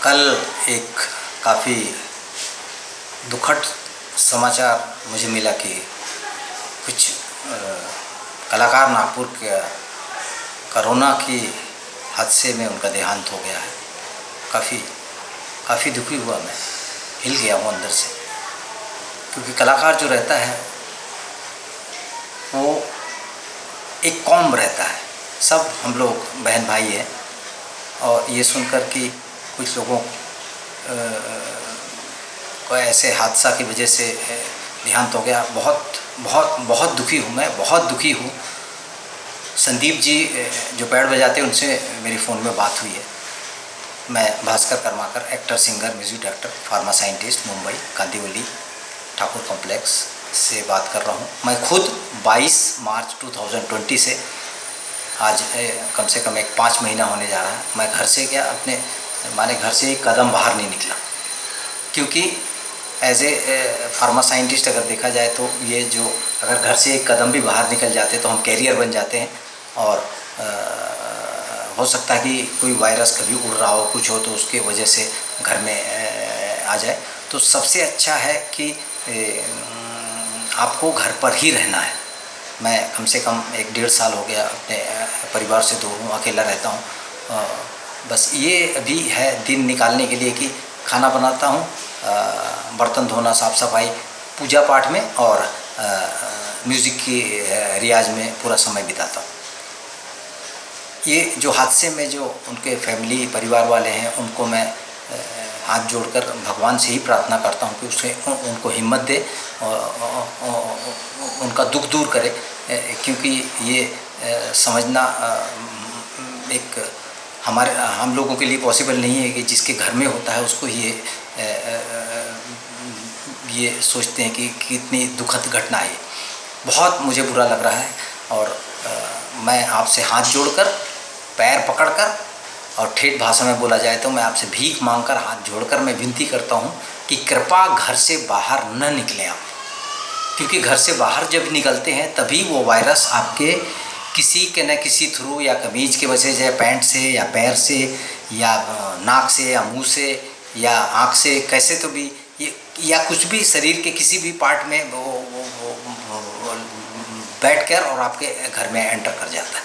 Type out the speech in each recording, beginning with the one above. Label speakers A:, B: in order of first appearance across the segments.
A: कल एक काफ़ी दुखद समाचार मुझे मिला कि कुछ कलाकार नागपुर के कोरोना की हादसे में उनका देहांत हो गया है। काफ़ी दुखी हुआ मैं, हिल गया हूँ अंदर से, क्योंकि कलाकार जो रहता है वो एक कौम रहता है, सब हम लोग बहन भाई हैं। और ये सुनकर कि कुछ लोगों को ऐसे हादसा की वजह से देहांत हो गया, बहुत दुखी हूँ मैं, बहुत दुखी हूँ। संदीप जी जो पैड बजाते हैं उनसे मेरी फ़ोन में बात हुई है। मैं Bhaskar Karmakar, actor, singer, music director, pharma scientist, Mumbai Kandivali Thakur complex से बात कर रहा हूँ। मैं खुद 22 मार्च 2020 से आज कम से कम 5 महीना होने जा रहा है, मैं घर से अपने घर से एक कदम बाहर नहीं निकला। क्योंकि एज ए फार्मा साइंटिस्ट अगर देखा जाए तो ये जो अगर घर से एक कदम भी बाहर निकल जाते तो हम कैरियर बन जाते हैं, और हो सकता है कि कोई वायरस कभी उड़ रहा हो, कुछ हो तो उसके वजह से घर में आ जाए। तो सबसे अच्छा है कि आपको घर पर ही रहना है। मैं कम से कम 1-1.5 साल हो गया अपने परिवार से दूर हूँ, अकेला रहता हूँ। बस ये अभी है दिन निकालने के लिए कि खाना बनाता हूँ, बर्तन धोना, साफ़ सफाई, पूजा पाठ में और म्यूज़िक की रियाज में पूरा समय बिताता हूँ। ये जो हादसे में जो उनके फैमिली परिवार वाले हैं उनको मैं हाथ जोड़कर भगवान से ही प्रार्थना करता हूँ कि उसे उनको हिम्मत दे और उनका दुख दूर करे। क्योंकि ये समझना एक हम लोगों के लिए पॉसिबल नहीं है कि जिसके घर में होता है उसको ये सोचते हैं कि कितनी दुखद घटना है। बहुत मुझे बुरा लग रहा है, और मैं आपसे हाथ जोड़कर, पैर पकड़कर, और ठेठ भाषा में बोला जाए तो मैं आपसे भीख मांगकर, हाथ जोड़कर मैं विनती करता हूँ कि कृपा घर से बाहर न निकलें आप। क्योंकि घर से बाहर जब निकलते हैं तभी वो वायरस आपके किसी के न किसी थ्रू, या कमीज के वजह से, या पैंट से, या पैर से, या नाक से, या मुंह से, या आँख से, कैसे तो भी या कुछ भी शरीर के किसी भी पार्ट में वो बैठ कर और आपके घर में एंटर कर जाता है।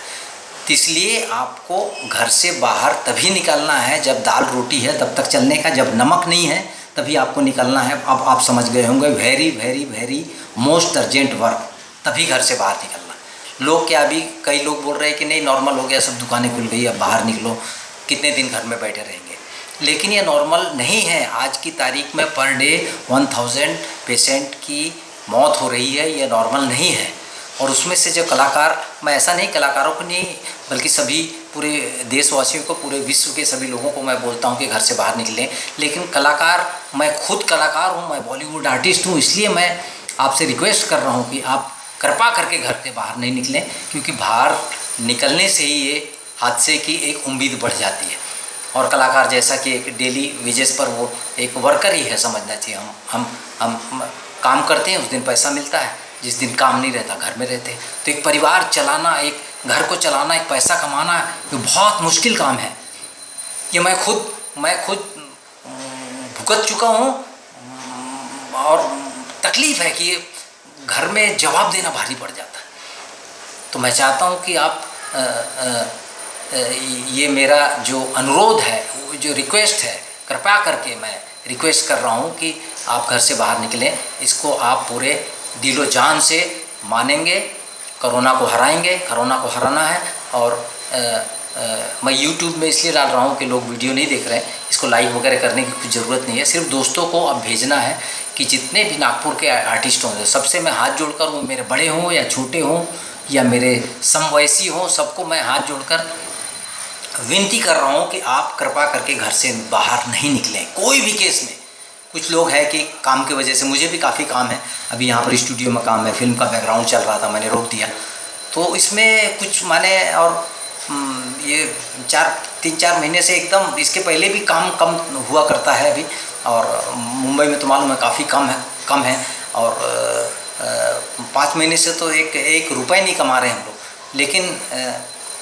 A: तो इसलिए आपको घर से बाहर तभी निकलना है जब दाल रोटी है तब तक चलने का, जब नमक नहीं है तभी आपको निकलना है। अब आप समझ गए होंगे, very very very most urgent work, तभी घर से बाहर निकलना। लोग क्या, अभी कई लोग बोल रहे हैं कि नहीं नॉर्मल हो गया, सब दुकानें खुल गई, अब बाहर निकलो, कितने दिन घर में बैठे रहेंगे। लेकिन ये नॉर्मल नहीं है। आज की तारीख में पर डे 1000 पेशेंट की मौत हो रही है, ये नॉर्मल नहीं है। और उसमें से जो कलाकार, मैं ऐसा नहीं कलाकारों को नहीं बल्कि सभी पूरे देशवासियों को, पूरे विश्व के सभी लोगों को मैं बोलता हूँ कि घर से बाहर निकलें। लेकिन कलाकार, मैं खुद कलाकार हूँ, मैं बॉलीवुड आर्टिस्ट हूँ, इसलिए मैं आपसे रिक्वेस्ट कर रहा हूँ कि आप कृपा करके घर से बाहर नहीं निकलें। क्योंकि बाहर निकलने से ही ये हादसे की एक उम्मीद बढ़ जाती है। और कलाकार जैसा कि एक डेली वेजेस पर वो एक वर्कर ही है, समझना चाहिए। हम काम करते हैं, उस दिन पैसा मिलता है, जिस दिन काम नहीं रहता घर में रहते हैं। तो एक परिवार चलाना, एक घर को चलाना, एक पैसा कमाना, ये बहुत मुश्किल काम है। ये मैं खुद भुगत चुका हूँ, और तकलीफ़ है कि ये घर में जवाब देना भारी पड़ जाता है। तो मैं चाहता हूँ कि आप ये मेरा जो अनुरोध है, जो रिक्वेस्ट है, कृपया करके मैं रिक्वेस्ट कर रहा हूँ कि आप घर से बाहर निकलें। इसको आप पूरे दिलो जान से मानेंगे, कोरोना को हराएंगे। कोरोना को हराना है। और मैं YouTube में इसलिए डाल रहा हूँ कि लोग वीडियो नहीं देख रहे हैं, इसको लाइक वगैरह करने की कुछ ज़रूरत नहीं है। सिर्फ दोस्तों को अब भेजना है कि जितने भी नागपुर के आर्टिस्ट हों, सबसे मैं हाथ जोड़कर, वो मेरे बड़े हों या छोटे हों या मेरे समवयसी हों, सबको मैं हाथ जोड़कर विनती कर रहा हूँ कि आप कृपा करके घर से बाहर नहीं निकलें, कोई भी केस में। कुछ लोग हैं कि काम की वजह से, मुझे भी काफ़ी काम है, अभी यहाँ पर स्टूडियो में काम है, फिल्म का बैकग्राउंड चल रहा था, मैंने रोक दिया। तो इसमें कुछ माने, और ये 3-4 महीने से एकदम, इसके पहले भी काम कम हुआ करता है अभी। और मुंबई में तो मालूम है काफ़ी कम है। और 5 महीने से तो एक रुपये नहीं कमा रहे हम लोग। लेकिन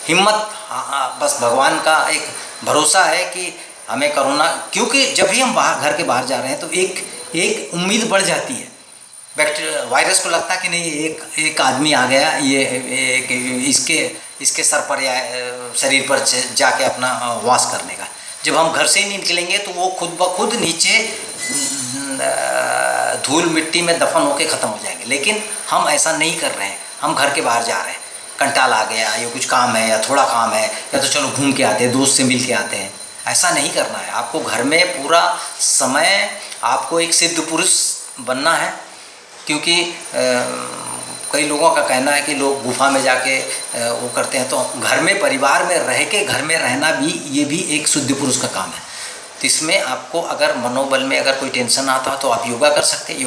A: हिम्मत, बस भगवान का एक भरोसा है कि हमें कोरोना, क्योंकि जब भी हम बाहर घर के बाहर जा रहे हैं तो एक उम्मीद बढ़ जाती है। वायरस को लगता है कि नहीं एक आदमी आ गया, ये इसके सर पर या शरीर पर जाके अपना वास करने का। जब हम घर से ही नहीं निकलेंगे तो वो खुद ब खुद नीचे धूल मिट्टी में दफन होके ख़त्म हो जाएंगे। लेकिन हम ऐसा नहीं कर रहे हैं, हम घर के बाहर जा रहे हैं, कंटाल आ गया या कुछ काम है या थोड़ा काम है या तो चलो घूम के आते हैं, दोस्त से मिल के आते हैं। ऐसा नहीं करना है। आपको घर में पूरा समय आपको एक सिद्ध पुरुष बनना है, क्योंकि कई लोगों का कहना है कि लोग गुफा में जाके वो करते हैं, तो घर में परिवार में रह के घर में रहना भी ये भी एक सिद्ध पुरुष का काम है। तो इसमें आपको अगर मनोबल में अगर कोई टेंशन आता है तो आप योगा कर सकते हैं।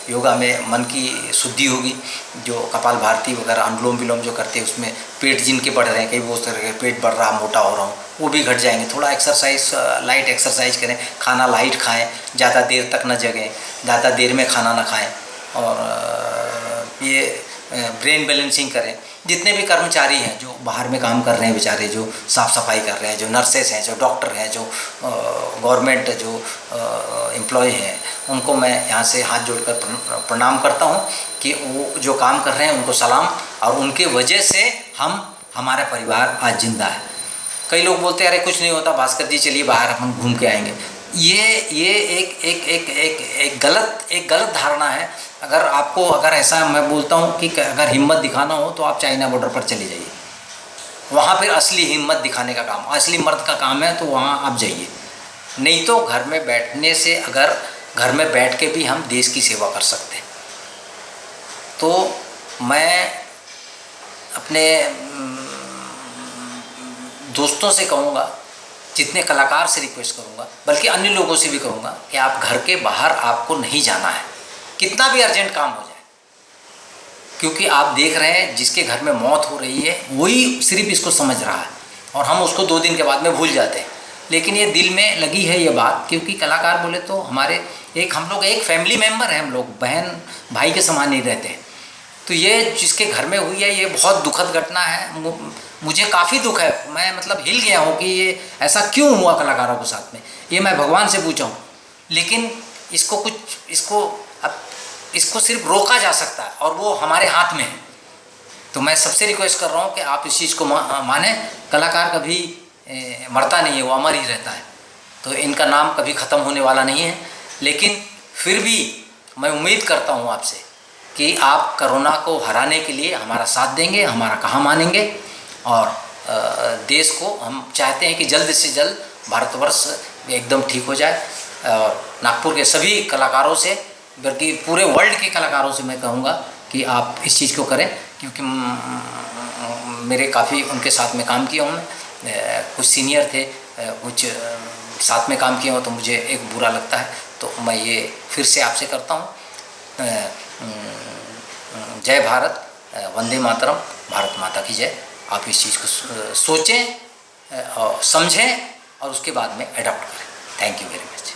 A: योगा में मन की शुद्धि होगी। जो कपालभाति वगैरह अनुलोम विलोम जो करते हैं उसमें पेट जिनके बढ़ रहे हैं, कई वो तरह के पेट बढ़ रहा, मोटा हो रहा हूँ, वो भी घट जाएंगे। थोड़ा एक्सरसाइज, लाइट एक्सरसाइज करें, खाना लाइट खाएं, ज़्यादा देर तक न जगें, ज़्यादा देर में खाना न खाएं, और ये ब्रेन बैलेंसिंग करें। जितने भी कर्मचारी हैं जो बाहर में काम कर रहे हैं बेचारे, जो साफ़ सफाई कर रहे हैं, जो नर्सेस हैं, जो डॉक्टर हैं, जो गवर्नमेंट जो एम्प्लॉय हैं, उनको मैं यहाँ से हाथ जोड़कर प्रणाम करता हूँ कि वो जो काम कर रहे हैं उनको सलाम, और उनके वजह से हमारा परिवार आज जिंदा है। कई लोग बोलते हैं अरे कुछ नहीं होता भास्कर जी, चलिए बाहर अपन घूम के आएंगे। ये एक गलत धारणा है। अगर ऐसा मैं बोलता हूँ कि अगर हिम्मत दिखाना हो तो आप चाइना बॉर्डर पर चले जाइए, वहाँ फिर असली हिम्मत दिखाने का काम, असली मर्द का काम है, तो वहाँ आप जाइए। नहीं तो घर में बैठने से, अगर घर में बैठ के भी हम देश की सेवा कर सकते हैं। तो मैं अपने दोस्तों से कहूँगा, जितने कलाकार से रिक्वेस्ट करूँगा, बल्कि अन्य लोगों से भी कहूँगा कि आप घर के बाहर आपको नहीं जाना है, कितना भी अर्जेंट काम हो जाए। क्योंकि आप देख रहे हैं जिसके घर में मौत हो रही है वही सिर्फ इसको समझ रहा है, और हम उसको 2 दिन के बाद में भूल जाते हैं। लेकिन ये दिल में लगी है ये बात, क्योंकि कलाकार बोले तो हम लोग एक फैमिली मेम्बर हैं, हम लोग बहन भाई के समान नहीं रहते हैं। तो ये जिसके घर में हुई है ये बहुत दुखद घटना है। मुझे काफ़ी दुख है, मैं मतलब हिल गया हूँ कि ये ऐसा क्यों हुआ कलाकारों के साथ में। ये मैं भगवान से पूछा हूँ, लेकिन इसको सिर्फ रोका जा सकता है, और वो हमारे हाथ में है। तो मैं सबसे रिक्वेस्ट कर रहा हूँ कि आप इस चीज़ को माने। कलाकार कभी मरता नहीं है, वो अमर ही रहता है। तो इनका नाम कभी ख़त्म होने वाला नहीं है। लेकिन फिर भी मैं उम्मीद करता हूँ आपसे कि आप कोरोना को हराने के लिए हमारा साथ देंगे, हमारा कहा मानेंगे, और देश को हम चाहते हैं कि जल्द से जल्द भारतवर्ष एकदम ठीक हो जाए। और नागपुर के सभी कलाकारों से, बल्कि पूरे वर्ल्ड के कलाकारों से मैं कहूँगा कि आप इस चीज़ को करें, क्योंकि मेरे काफ़ी उनके साथ में काम किया हूँ मैं। कुछ सीनियर थे, कुछ साथ में काम किया हूँ, तो मुझे एक बुरा लगता है। तो मैं ये फिर से आपसे करता हूँ, जय भारत, वंदे मातरम, भारत माता की जय। आप इस चीज़ को सोचें और समझें, और उसके बाद में एडॉप्ट करें। Thank you very much.